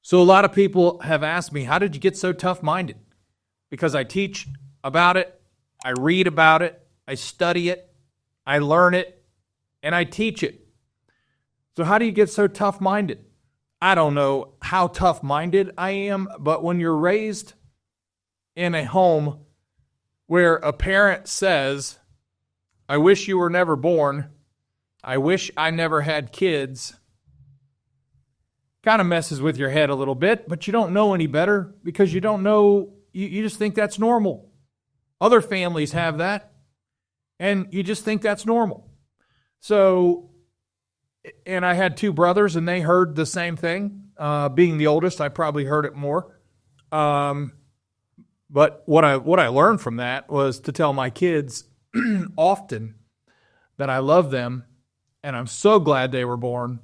So a lot of people have asked me, how did you get so tough-minded? Because I teach about it, I read about it, I study it, I learn it, and I teach it. So how do you get so tough-minded? I don't know how tough-minded I am, but when you're raised in a home where a parent says, I wish you were never born, I wish I never had kids, kind of messes with your head a little bit, but you don't know any better because you don't know, you just think that's normal. Other families have that, and you just think that's normal. So, and I had two brothers, and they heard the same thing. Being the oldest, I probably heard it more. But what I learned from that was to tell my kids often that I love them, and I'm so glad they were born.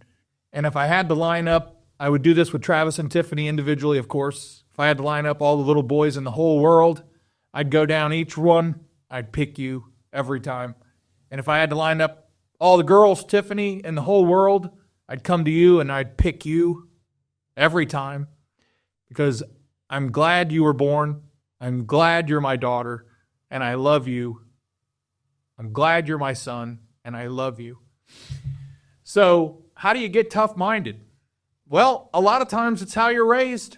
And if I had to line up, I would do this with Travis and Tiffany individually, of course. If I had to line up all the little boys in the whole world, I'd go down each one. I'd pick you every time. And if I had to line up all the girls, Tiffany, in the whole world, I'd come to you and I'd pick you every time because I'm glad you were born. I'm glad you're my daughter, and I love you. I'm glad you're my son, and I love you. So how do you get tough-minded? Well, a lot of times it's how you're raised.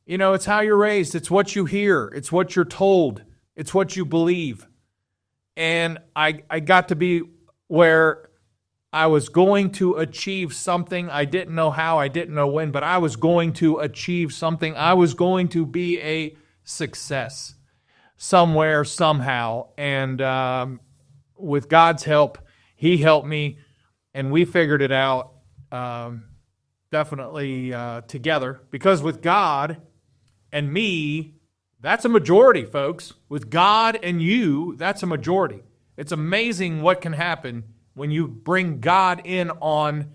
You know, it's how you're raised. It's what you hear. It's what you're told. It's what you believe. And I got to be where I was going to achieve something. I didn't know how. I didn't know when, but I was going to achieve something. I was going to be a success somewhere, somehow. And with God's help, He helped me, and we figured it out. Definitely together, because with God and me, that's a majority, folks. With God and you, that's a majority. It's amazing what can happen when you bring God in on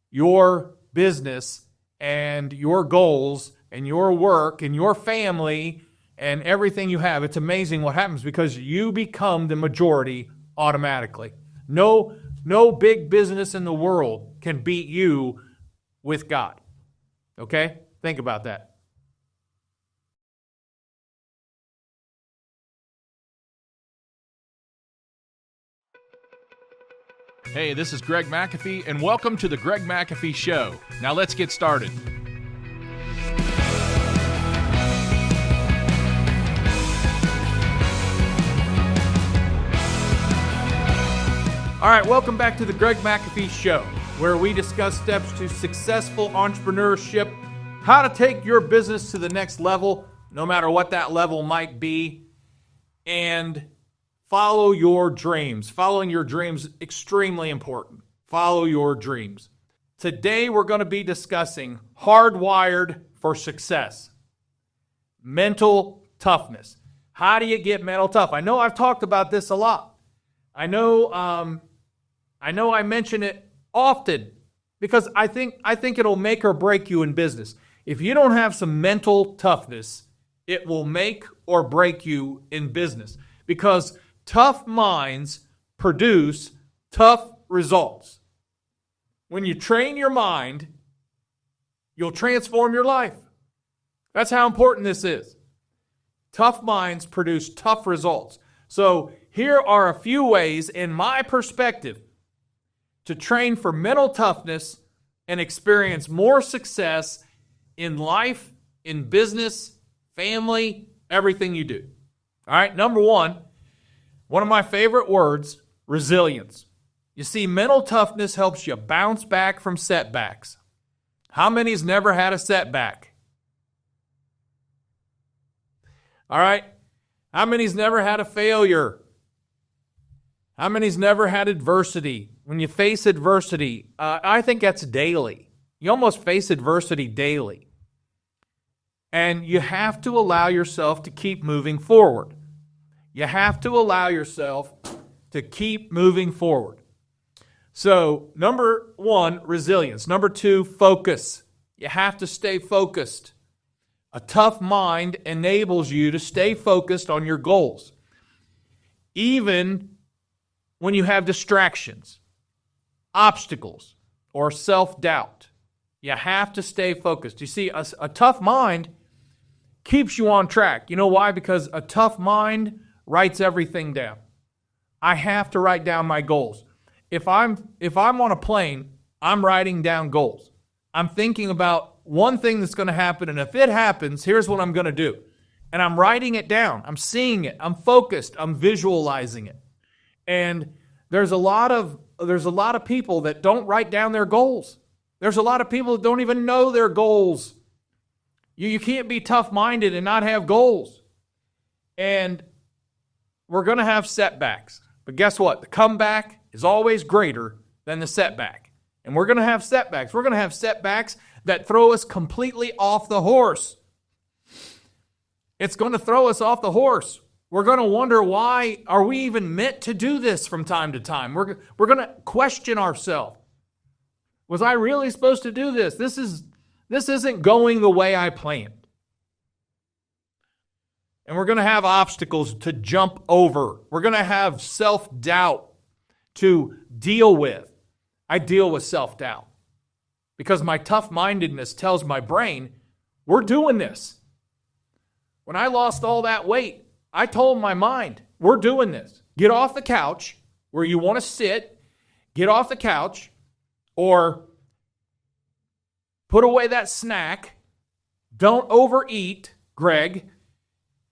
your business and your goals and your work and your family and everything you have. It's amazing what happens because you become the majority automatically. No big business in the world can beat you with God. Okay? Think about that. Hey, this is Greg McAfee, and welcome to the Greg McAfee Show. Now let's get started. All right, welcome back to the Greg McAfee Show, where we discuss steps to successful entrepreneurship, how to take your business to the next level, no matter what that level might be, and follow your dreams. Following your dreams is extremely important. Follow your dreams. Today we're going to be discussing hardwired for success. Mental toughness. How do you get mental tough? I know I've talked about this a lot. I know I mention it often because I think it'll make or break you in business. If you don't have some mental toughness, it will make or break you in business because tough minds produce tough results. When you train your mind, you'll transform your life. That's how important this is. Tough minds produce tough results. So here are a few ways, in my perspective, to train for mental toughness and experience more success in life, in business, family, everything you do. All right, number one of my favorite words, resilience. You see, mental toughness helps you bounce back from setbacks. How many's never had a setback? All right, how many's never had a failure? How many's never had adversity? When you face adversity, I think that's daily. You almost face adversity daily. And you have to allow yourself to keep moving forward. You have to allow yourself to keep moving forward. So, number one, resilience. Number two, focus. You have to stay focused. A tough mind enables you to stay focused on your goals, even when you have distractions, obstacles, or self-doubt. You have to stay focused. You see, a tough mind keeps you on track. You know why? Because a tough mind writes everything down. I have to write down my goals. If I'm on a plane, I'm writing down goals. I'm thinking about one thing that's going to happen, and if it happens, here's what I'm going to do. And I'm writing it down. I'm seeing it. I'm focused. I'm visualizing it. And there's a lot of people that don't write down their goals. There's a lot of people that don't even know their goals. You can't be tough-minded and not have goals. And we're going to have setbacks. But guess what? The comeback is always greater than the setback. And we're going to have setbacks. We're going to have setbacks that throw us completely off the horse. It's going to throw us off the horse. We're going to wonder, why are we even meant to do this from time to time? We're going to question ourselves. Was I really supposed to do this? This isn't going the way I planned. And we're going to have obstacles to jump over. We're going to have self-doubt to deal with. I deal with self-doubt because my tough-mindedness tells my brain, we're doing this. When I lost all that weight, I told my mind, we're doing this. Get off the couch where you want to sit. Get off the couch, or put away that snack. Don't overeat, Greg.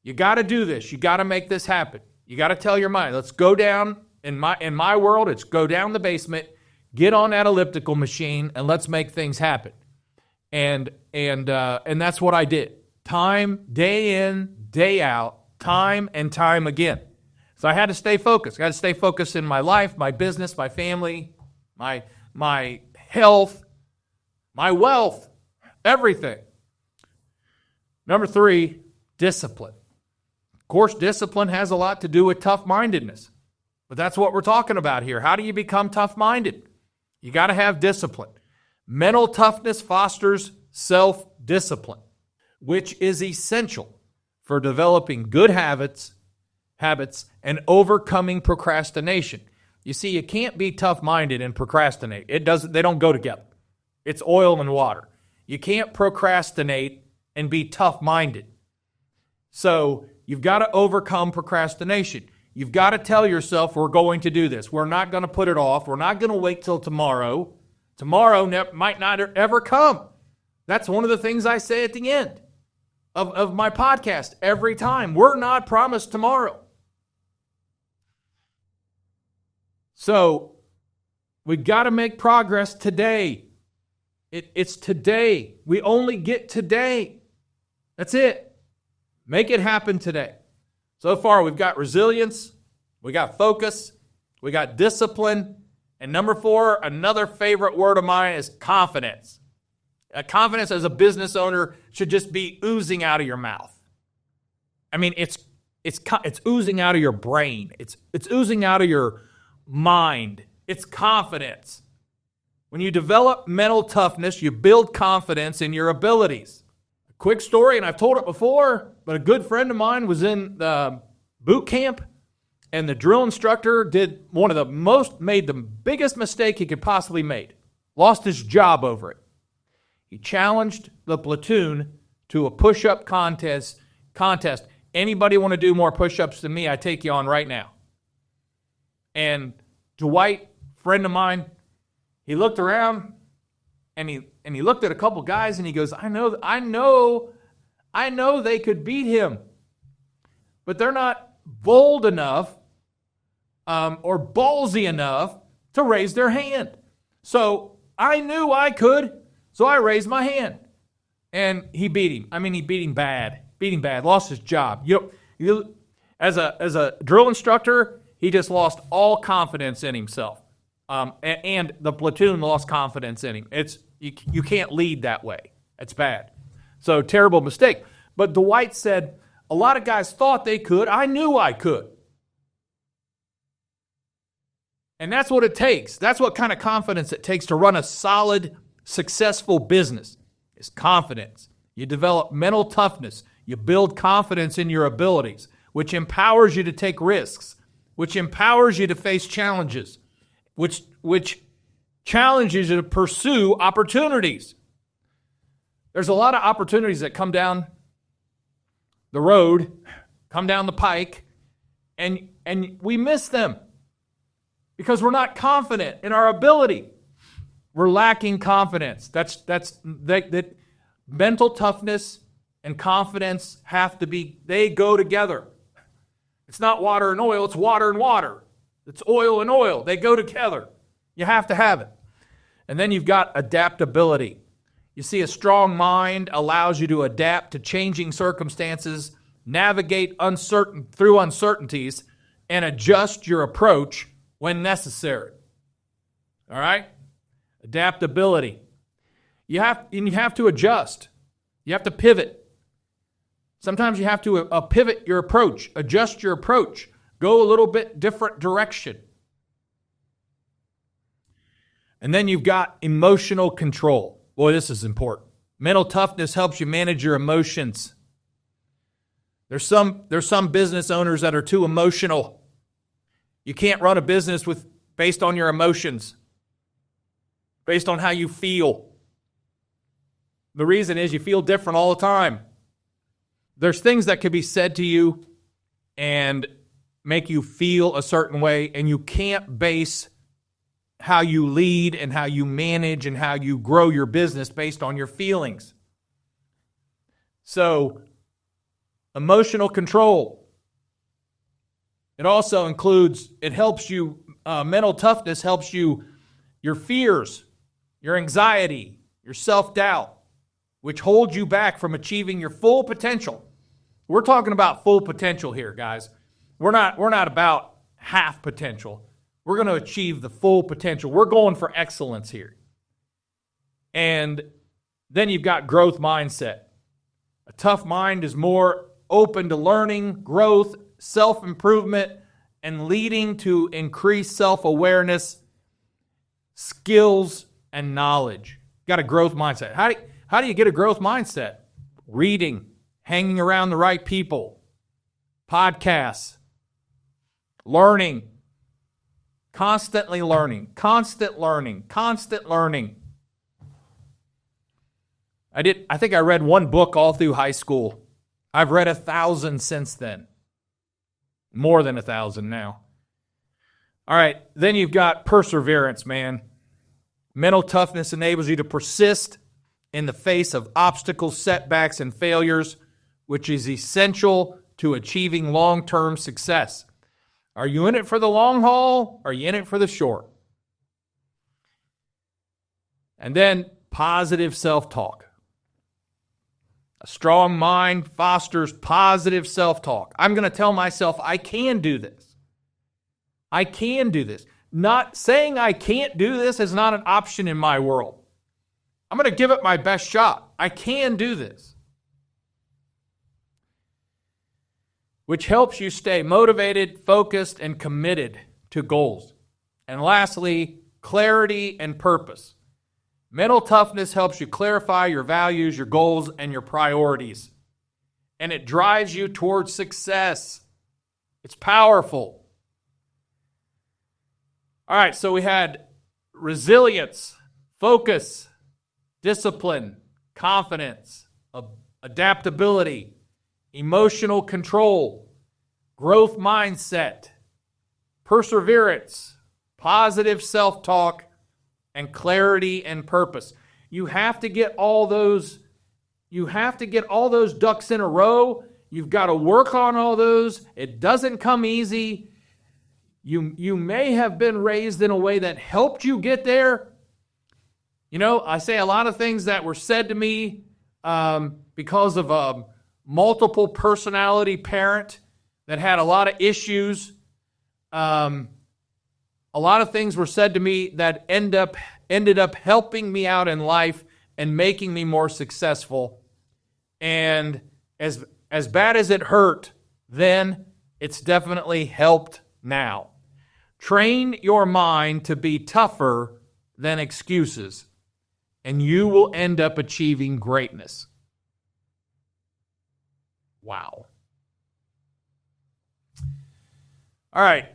You got to do this. You got to make this happen. You got to tell your mind, let's go down. In my world, it's go down the basement, get on that elliptical machine, and let's make things happen. And that's what I did. Time, day in, day out, time and time again. So I had to stay focused. I had to stay focused in my life, my business, my family, my health, my wealth, everything. Number 3, discipline. Of course, discipline has a lot to do with tough-mindedness. But that's what we're talking about here. How do you become tough-minded? You got to have discipline. Mental toughness fosters self-discipline, which is essential for developing good habits and overcoming procrastination. You see, you can't be tough-minded and procrastinate. They don't go together. It's oil and water. You can't procrastinate and be tough-minded. So you've got to overcome procrastination. You've got to tell yourself, we're going to do this. We're not going to put it off. We're not going to wait till tomorrow. Tomorrow might not ever come. That's one of the things I say at the end of my podcast every time. We're not promised tomorrow. So we've got to make progress today. It's today. We only get today. That's it. Make it happen today. So far, we've got resilience, we got focus, we got discipline, and number 4, another favorite word of mine is confidence. Confidence as a business owner should just be oozing out of your mouth. I mean, it's oozing out of your brain. It's oozing out of your mind. It's confidence. When you develop mental toughness, you build confidence in your abilities. Quick story, and I've told it before, but a good friend of mine was in boot camp, and the drill instructor made the biggest mistake he could possibly make. Lost his job over it. He challenged the platoon to a push-up contest. Anybody want to do more push-ups than me? I take you on right now. And Dwight, friend of mine, he looked around, and he looked at a couple guys and he goes, I know they could beat him, but they're not bold enough or ballsy enough to raise their hand. So I knew I could, so I raised my hand. And he beat him. I mean, he beat him bad, lost his job. As a drill instructor, he just lost all confidence in himself. And the platoon lost confidence in him. You can't lead that way. It's bad. So terrible mistake. But Dwight said, a lot of guys thought they could. I knew I could. And that's what it takes. That's what kind of confidence it takes to run a solid, successful business. Is confidence. You develop mental toughness. You build confidence in your abilities, which empowers you to take risks, which empowers you to face challenges, which challenges you to pursue opportunities. There's a lot of opportunities that come down the road, come down the pike, and we miss them because we're not confident in our ability. We're lacking confidence. That mental toughness and confidence they go together. It's not water and oil, it's water and water. It's oil and oil. They go together. You have to have it. And then you've got adaptability. You see, a strong mind allows you to adapt to changing circumstances, navigate through uncertainties, and adjust your approach when necessary. All right? Adaptability. You have to adjust. You have to pivot. Sometimes you have to pivot your approach, adjust your approach, go a little bit different direction. And then you've got emotional control. Boy, this is important. Mental toughness helps you manage your emotions. There's some business owners that are too emotional. You can't run a business based on your emotions, based on how you feel. The reason is you feel different all the time. There's things that could be said to you and make you feel a certain way, and you can't base how you lead and how you manage and how you grow your business based on your feelings. So, emotional control. It also helps you, mental toughness helps you, your fears, your anxiety, your self-doubt, which holds you back from achieving your full potential. We're talking about full potential here, guys. We're not about half potential. We're going to achieve the full potential. We're going for excellence here. And then you've got growth mindset. A tough mind is more open to learning, growth, self-improvement, and leading to increased self-awareness, skills, and knowledge. Got a growth mindset. How do you get a growth mindset? Reading, hanging around the right people, podcasts, learning, constantly learning, constant learning. I think I read one book all through high school. I've read 1,000 since then. More than 1,000 now. All right, then you've got perseverance, man. Mental toughness enables you to persist in the face of obstacles, setbacks, and failures, which is essential to achieving long-term success. Are you in it for the long haul? Or are you in it for the short? And then positive self-talk. A strong mind fosters positive self-talk. I'm going to tell myself I can do this. I can do this. Not saying I can't do this is not an option in my world. I'm going to give it my best shot. I can do this. Which helps you stay motivated, focused, and committed to goals. And lastly, clarity and purpose. Mental toughness helps you clarify your values, your goals, and your priorities. And it drives you towards success. It's powerful. All right, so we had resilience, focus, discipline, confidence, adaptability, emotional control, growth mindset, perseverance, positive self-talk, and clarity and purpose. You have to get all those ducks in a row. You've got to work on all those. It doesn't come easy. You may have been raised in a way that helped you get there. You know, I say a lot of things that were said to me because of a multiple personality parent that had a lot of issues. A lot of things were said to me that ended up helping me out in life and making me more successful. And as bad as it hurt then, it's definitely helped now. Train your mind to be tougher than excuses, and you will end up achieving greatness. Wow. All right.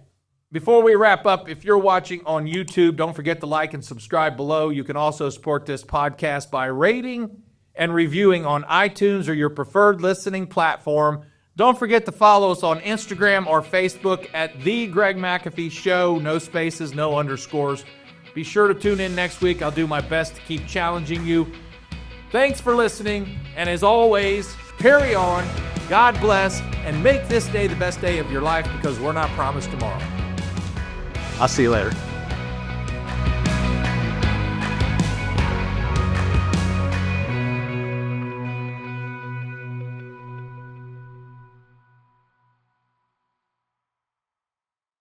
Before we wrap up, if you're watching on YouTube, don't forget to like and subscribe below. You can also support this podcast by rating and reviewing on iTunes or your preferred listening platform. Don't forget to follow us on Instagram or Facebook at The Greg McAfee Show. No spaces, no underscores. Be sure to tune in next week. I'll do my best to keep challenging you. Thanks for listening, and as always, carry on, God bless, and make this day the best day of your life, because we're not promised tomorrow. I'll see you later.